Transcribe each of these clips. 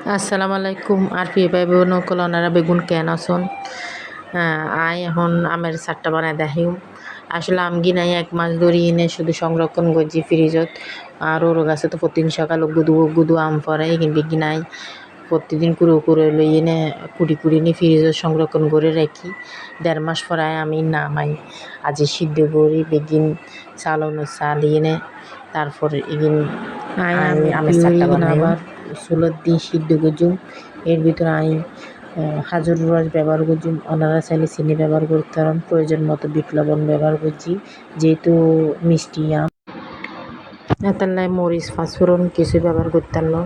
আসসালামু আলাইকুম আর প্রিয় ভাই বোন সকল ওনারা বেগুন কেন আসুন আই এখন আমের চারটা বানাই দেখিম আসলে আম গিনাই 1 মাস ধরে এনে শুধু সংরক্ষণ করছি ফ্রিজত আর ওর গাছে তো প্রতিদিন সকালে গুদু গুদু আম পরে কিন্তু গিনাই প্রতিদিন কুড়ো কুড়ো লই এনে কুড়ি কুড়ি নিয়ে ফ্রিজত সংরক্ষণ করে রাখি 1.5 মাস পরে আমি নামাই আজি সিদ্ধ করি বেগিন চালানো চালিয়ে এনে তারপর এগিন আমের চারটা বানাই আবার চুলত দিয়ে সিদ্ধ করছুম এর ভিতরে হাজুর রস ব্যবহার করছুম ওনারা চাইলে চিনি ব্যবহার করতে পারেন প্রয়োজন মতো বিট লবণ ব্যবহার করছি যেহেতু মিষ্টি আম এতাল্লাই মরিচ পাঁচফোড়ন কিছু ব্যবহার করতাম না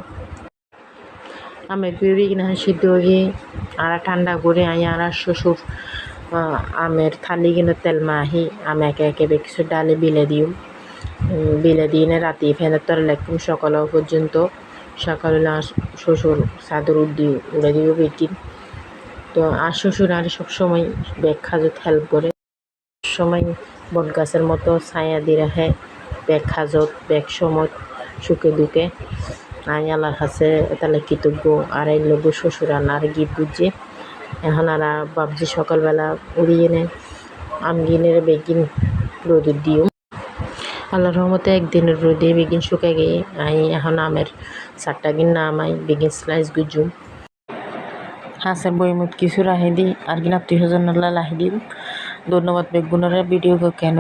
আমের পিউরি কিনা সিদ্ধ হয়ে আর ঠান্ডা করে আর শ্বশুর আমের থালি কিনা তেল মাহি আমি একে একে কিছু ডালে বিলে দিয়ে রাতে ফেনের তরে লাগতাম সকাল পর্যন্ত সকালে শ্বশুর চাদর উড়ে দিব বেটিন তো আর শ্বশুর আর সবসময় ব্যাগ খাজত হেল্প করে সময় বট গাছের মতো ছায়া দিয়ে রাখে ব্যাগ খাজত ব্যাগ সময় সুখে দুঃখে আল্লাহর কাছে তাহলে কৃতজ্ঞ আর এই লোক শ্বশুর আর গিফট বুঝছে এখন আর ভাবছি সকালবেলা উড়িয়ে নে আমগিনের বেগিন রোদ দিও আল্লাহর রহমতে একদিনের রোদে বেগিন শুকাই গিয়ে এখন আমের চারটা গিন নামাই বেগিন স্লাইস গুজুম হাঁসের বইমত কিছু রাখি দিই আর কিনা 300 লাহি দিম ধন্যবাদ বেগুনের ভিডিও কেন